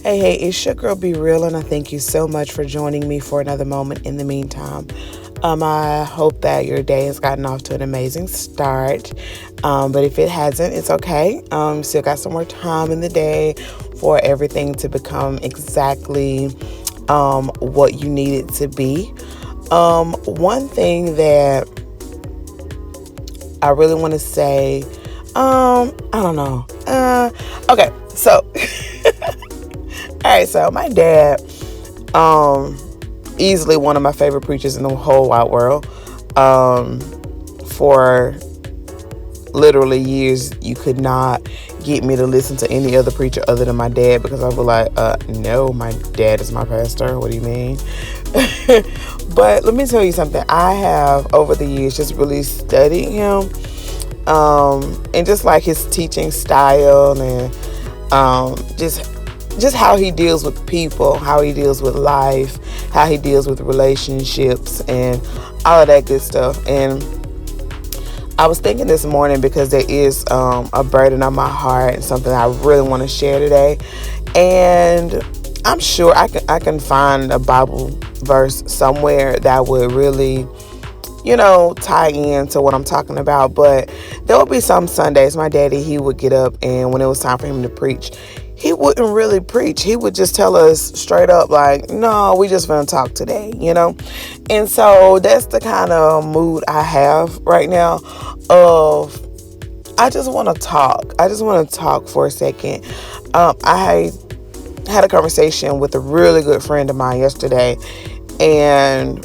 Hey, it's your girl Be Real, and I thank you so much for joining me for another moment in the meantime. I hope that your day has gotten off to an amazing start. But if it hasn't, it's okay. Still got some more time in the day for everything to become exactly what you need it to be. One thing that I really want to say, I don't know. Okay, so all right, so my dad, easily one of my favorite preachers in the whole wide world. For literally years, you could not get me to listen to any other preacher other than my dad, because I was like, no, my dad is my pastor. What do you mean? But let me tell you something. I have over the years just really studied him, and just like his teaching style, and just how he deals with people, how he deals with life, how he deals with relationships, and all of that good stuff. And I was thinking this morning, because there is a burden on my heart and something I really want to share today. And I'm sure I can find a Bible verse somewhere that would really, tie into what I'm talking about. But there would be some Sundays, my daddy, he would get up, and when it was time for him to preach, he wouldn't really preach. He would just tell us straight up, like, no, we just gonna talk today, And so that's the kind of mood I have right now of, I just want to talk. I just want to talk for a second. I had a conversation with a really good friend of mine yesterday, and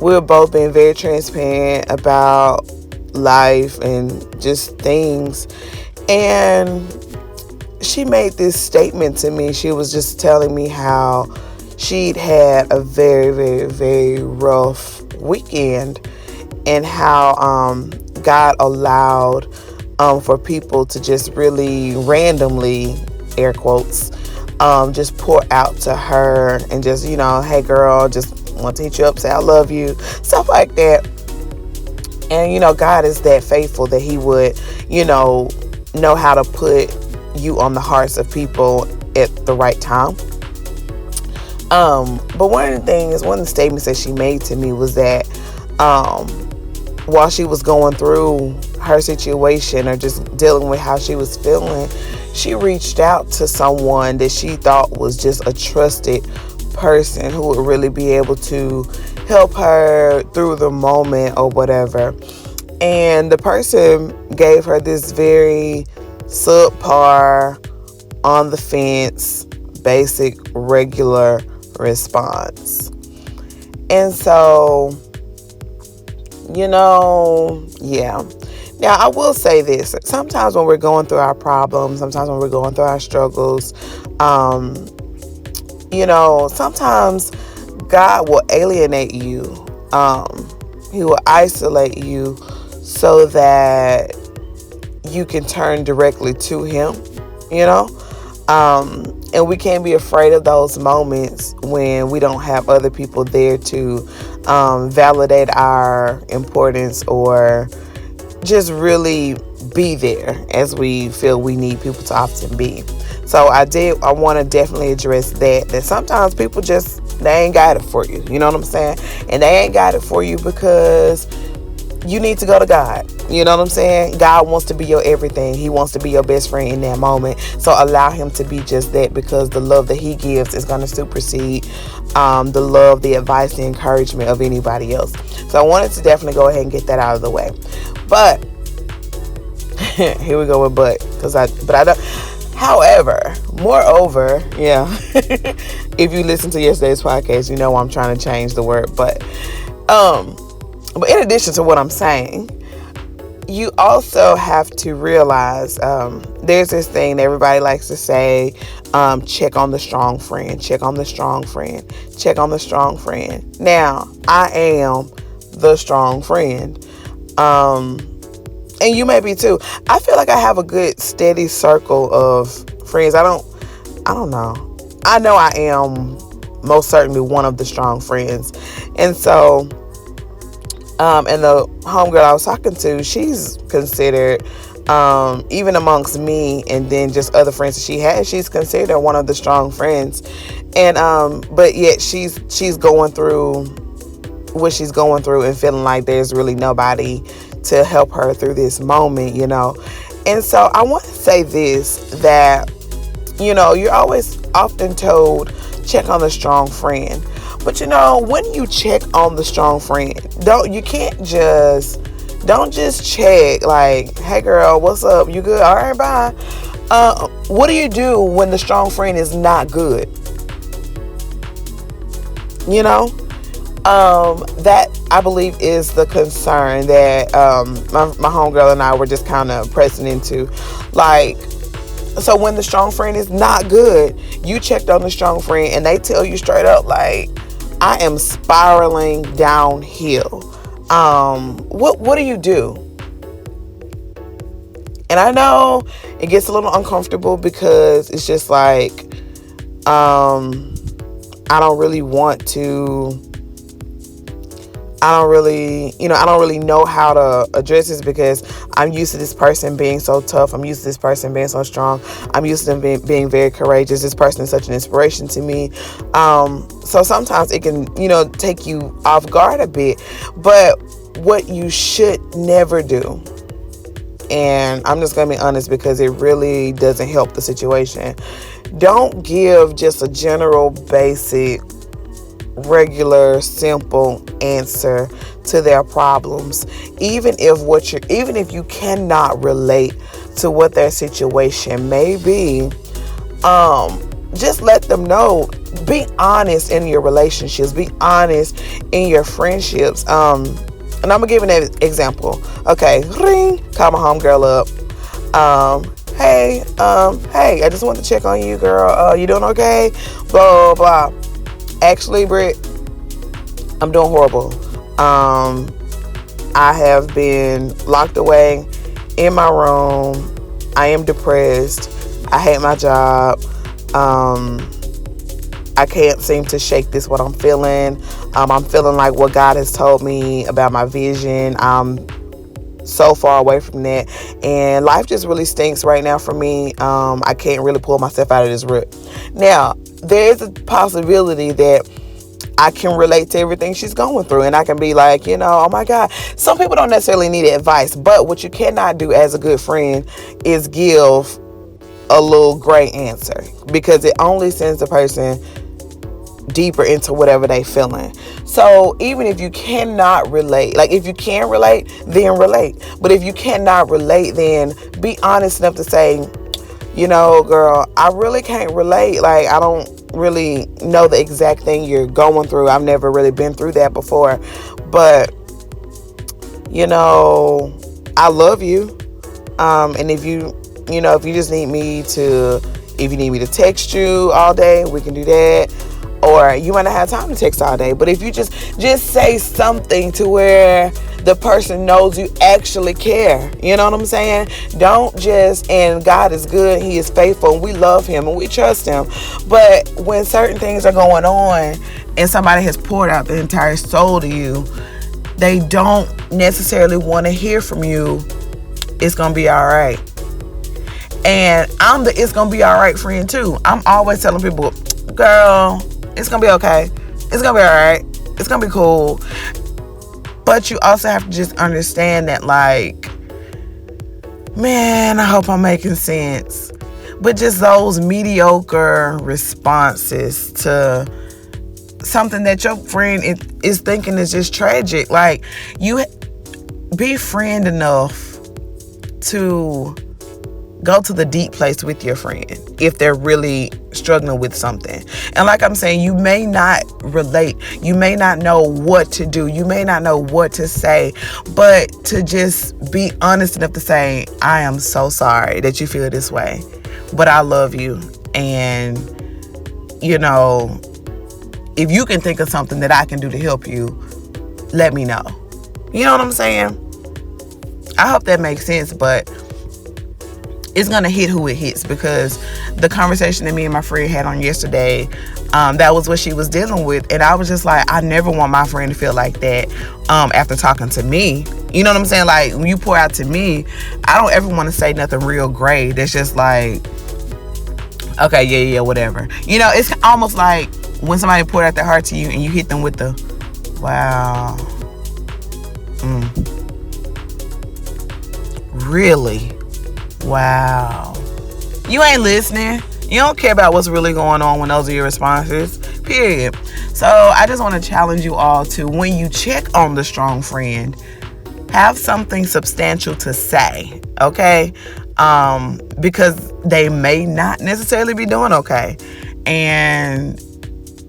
we were both being very transparent about life and just things. And she made this statement to me. She was just telling me how she'd had a very, very, very rough weekend, and how God allowed for people to just really randomly, air quotes, just pour out to her and just, hey girl, just want to hit you up, say I love you, stuff like that. And God is that faithful that he would, know how to put you on the hearts of people at the right time. But one of the statements that she made to me was that while she was going through her situation, or just dealing with how she was feeling, she reached out to someone that she thought was just a trusted person who would really be able to help her through the moment or whatever. And the person gave her this very subpar, on the fence, basic, regular response. And so, yeah. Now, I will say this. Sometimes when we're going through our problems, sometimes when we're going through our struggles, sometimes God will alienate you. He will isolate you so that you can turn directly to him, and we can't be afraid of those moments when we don't have other people there to validate our importance, or just really be there as we feel we need people to often be. So I want to definitely address that sometimes people they ain't got it for you. You know what I'm saying? And they ain't got it for you because you need to go to God. You know what I'm saying? God wants to be your everything. He wants to be your best friend in that moment. So allow him to be just that, because the love that he gives is going to supersede the love, the advice, the encouragement of anybody else. So I wanted to definitely go ahead and get that out of the way. But here we go with I don't. However, moreover, yeah, if you listen to yesterday's podcast, I'm trying to change the word, but in addition to what I'm saying, you also have to realize there's this thing that everybody likes to say, check on the strong friend, check on the strong friend, check on the strong friend. Now, I am the strong friend. And you may be too. I feel like I have a good steady circle of friends. I don't know. I know I am most certainly one of the strong friends. And so, and the homegirl I was talking to, she's considered even amongst me and then just other friends that she has, she's considered one of the strong friends. And but yet she's going through what she's going through and feeling like there's really nobody to help her through this moment, And so I want to say this, that you're always often told, check on the strong friend. But when you check on the strong friend, don't just check like, hey girl, what's up? You good? All right, bye. What do you do when the strong friend is not good? That I believe is the concern that my homegirl and I were just kind of pressing into. Like, so when the strong friend is not good, you checked on the strong friend and they tell you straight up, like, I am spiraling downhill. What do you do? And I know it gets a little uncomfortable because it's just like, I don't really know how to address this because I'm used to this person being so tough. I'm used to this person being so strong. I'm used to them being very courageous. This person is such an inspiration to me. So sometimes it can, take you off guard a bit. But what you should never do, and I'm just going to be honest because it really doesn't help the situation. Don't give just a general, basic, regular, simple answer to their problems, even if you cannot relate to what their situation may be. Just let them know. Be honest in your relationships. Be honest in your friendships. And I'm gonna give an example. Okay, ring. Call my homegirl up. Hey, I just wanted to check on you, girl. You doing okay? Blah, blah, blah. Actually, Britt, I'm doing horrible. I have been locked away in my room. I am depressed. I hate my job. I can't seem to shake this, what I'm feeling. I'm feeling like what God has told me about my vision, I'm so far away from that, and life just really stinks right now for me. I can't really pull myself out of this rut. Now, there is a possibility that I can relate to everything she's going through, and I can be like, oh my God. Some people don't necessarily need advice, but what you cannot do as a good friend is give a little gray answer, because it only sends the person deeper into whatever they feeling. So even if you cannot relate, like if you can relate, then relate. But if you cannot relate, then be honest enough to say, girl, I really can't relate. Like, I don't really know the exact thing you're going through. I've never really been through that before. But, I love you. And if you just need me to, if you need me to text you all day, we can do that. Or you might not have time to text all day. But if you just say something to where the person knows you actually care. You know what I'm saying? Don't just, and God is good. He is faithful. And we love him and we trust him. But when certain things are going on and somebody has poured out their entire soul to you, they don't necessarily want to hear from you, it's going to be all right. And I'm the it's going to be all right friend too. I'm always telling people, girl, it's going to be okay. It's going to be all right. It's going to be cool. But you also have to just understand that, like, man, I hope I'm making sense. But just those mediocre responses to something that your friend is thinking is just tragic. Like, you be friend enough to go to the deep place with your friend if they're really struggling with something. And like I'm saying, you may not relate. You may not know what to do. You may not know what to say. But to just be honest enough to say, I am so sorry that you feel this way, but I love you. And, if you can think of something that I can do to help you, let me know. You know what I'm saying? I hope that makes sense. But it's gonna hit who it hits, because the conversation that me and my friend had on yesterday, that was what she was dealing with, and I was just like, I never want my friend to feel like that after talking to me. You know what I'm saying? Like, when you pour out to me, I don't ever want to say nothing real great that's just like, okay, yeah, whatever. You know, it's almost like when somebody poured out their heart to you and you hit them with the, wow, really? Wow. You ain't listening. You don't care about what's really going on when those are your responses. Period. So I just want to challenge you all to, when you check on the strong friend, have something substantial to say. Okay? Because they may not necessarily be doing okay. And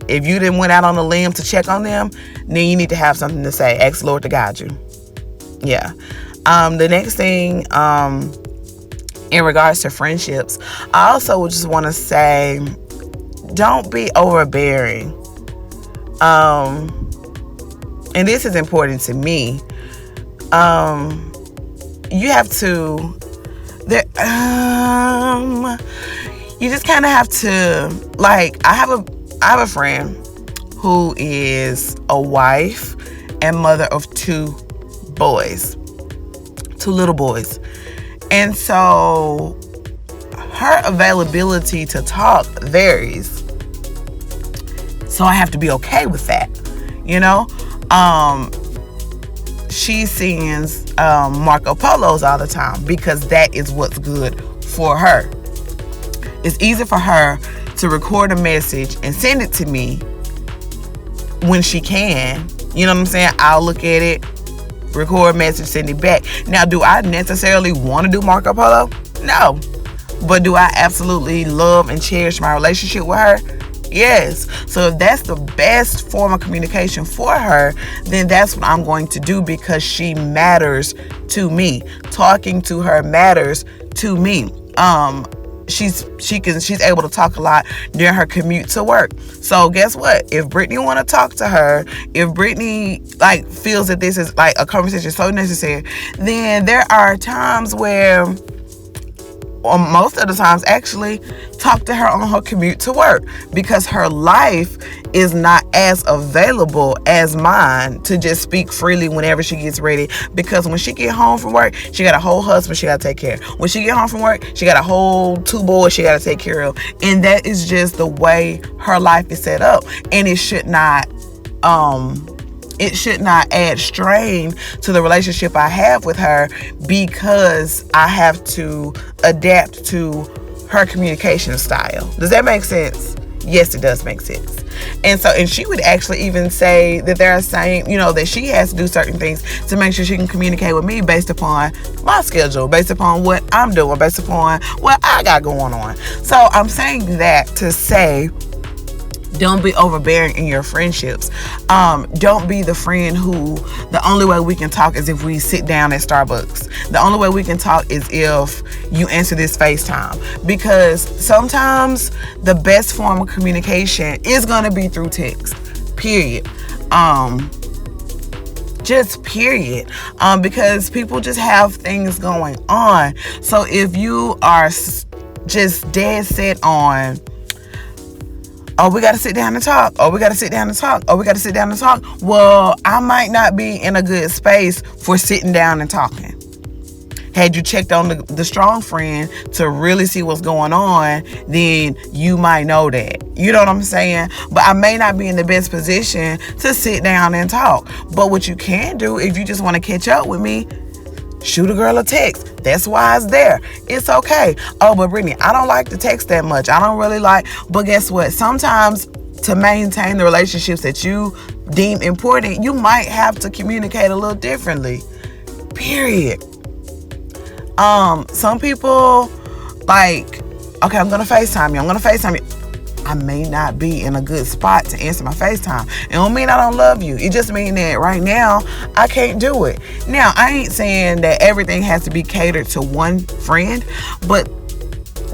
if you didn't went out on a limb to check on them, then you need to have something to say. Ask the Lord to guide you. Yeah. The next thing, in regards to friendships, I also would just want to say, don't be overbearing. And this is important to me. You have to, you just kind of have to, like, I have a friend who is a wife and mother of two little boys. And so her availability to talk varies. So I have to be okay with that. You know? She sings Marco Polos all the time because that is what's good for her. It's easy for her to record a message and send it to me when she can. You know what I'm saying? I'll look at it, record a message, send it back. Now, do I necessarily want to do Marco Polo? No. But do I absolutely love and cherish my relationship with her? Yes. So if that's the best form of communication for her, then that's what I'm going to do, because she matters to me. Talking to her matters to me. She's able to talk a lot during her commute to work. So guess what? If Brittney want to talk to her, if Brittney feels that this is like a conversation so necessary, then there are times where, or most of the times actually, talk to her on her commute to work, because her life is not as available as mine to just speak freely whenever she gets ready. Because when she get home from work, she got a whole husband she got to take care of. When she get home from work, she got a whole 2 boys she got to take care of. And that is just the way her life is set up. And it should not add strain to the relationship I have with her, because I have to adapt to her communication style. Does that make sense? Yes, it does make sense. And she would actually even say that they're saying, that she has to do certain things to make sure she can communicate with me based upon my schedule, based upon what I'm doing, based upon what I got going on. So I'm saying that to say, don't be overbearing in your friendships. Don't be the friend who the only way we can talk is if we sit down at Starbucks. The only way we can talk is if you answer this FaceTime. Because sometimes the best form of communication is going to be through text. Period. Just period. Because people just have things going on. So if you are just dead set on, oh, we got to sit down and talk. Oh, we got to sit down and talk. Oh, we got to sit down and talk. Well, I might not be in a good space for sitting down and talking. Had you checked on the strong friend to really see what's going on, then you might know that. You know what I'm saying? But I may not be in the best position to sit down and talk. But what you can do, if you just want to catch up with me, shoot a girl a text. That's why it's there. It's okay. Oh, but Brittney, I don't like to text that much. I don't really like. But guess what? Sometimes to maintain the relationships that you deem important, you might have to communicate a little differently. Period. Some people okay, I'm going to FaceTime you. I may not be in a good spot to answer my FaceTime. It don't mean I don't love you. It just means that right now I can't do it. Now, I ain't saying that everything has to be catered to one friend, but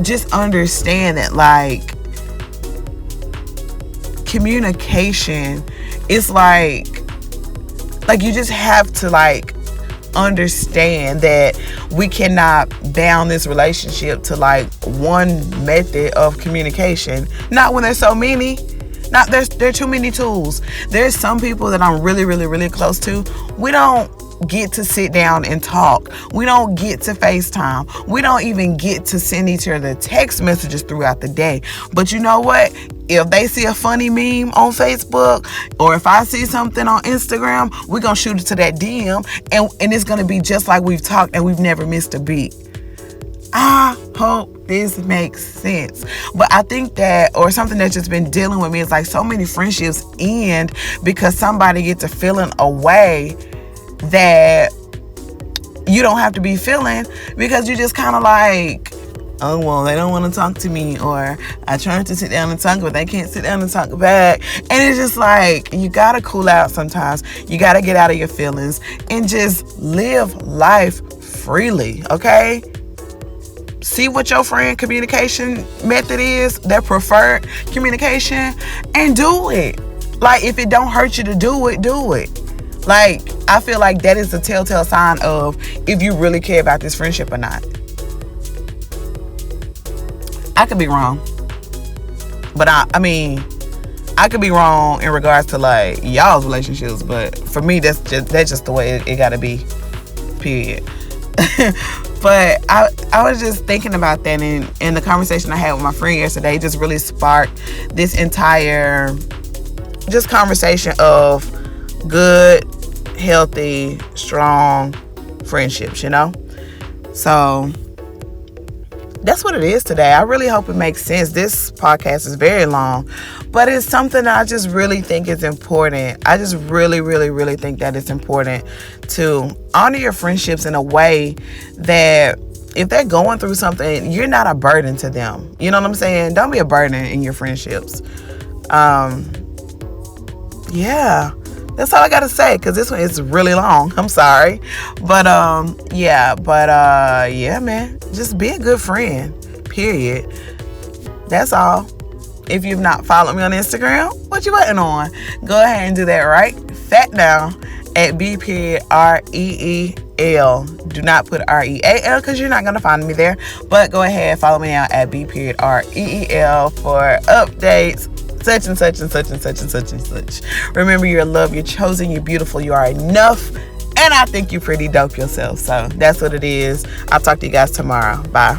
just understand that communication is like you just have to understand that we cannot bound this relationship to like one method of communication. Not when there's so many. Not there are too many tools. There's some people that I'm really, really, really close to. We don't get to sit down and talk. We don't get to FaceTime. We don't even get to send each other text messages throughout the day. But you know what? If they see a funny meme on Facebook, or if I see something on Instagram, we're going to shoot it to that DM, and it's going to be just like we've talked and we've never missed a beat. I hope this makes sense. But I think that, or something that's just been dealing with me, is like so many friendships end because somebody gets a feeling away that you don't have to be feeling, because you just kind of like, oh, well, they don't want to talk to me, or I tried to sit down and talk, but they can't sit down and talk back. And it's just like, you got to cool out sometimes. You got to get out of your feelings and just live life freely, okay? See what your friend communication method is, their preferred communication, and do it. Like, if it don't hurt you to do it, do it. Like, I feel like that is the telltale sign of if you really care about this friendship or not. I could be wrong. But I mean, I could be wrong in regards to like y'all's relationships, but for me, that's just the way it gotta be. Period. But I was just thinking about that, and the conversation I had with my friend yesterday just really sparked this entire just conversation of good, healthy, strong friendships, you know? So that's what it is today. I really hope it makes sense. This podcast is very long, but it's something that I just really think is important. I just really, really, really think that it's important to honor your friendships in a way that if they're going through something, you're not a burden to them. You know what I'm saying? Don't be a burden in your friendships. Yeah. That's all I gotta say, because this one is really long. I'm sorry. But yeah, man. Just be a good friend. Period. That's all. If you've not followed me on Instagram, what you waiting on? Go ahead and do that right fat now at B.REEL. Do not put REAL, because you're not gonna find me there. But go ahead and follow me now at B.REEL for updates. Such and such and such and such and such and such. Remember, you're loved, you're chosen, you're beautiful, you are enough, and I think you're pretty dope yourself. So that's what it is. I'll talk to you guys tomorrow. Bye.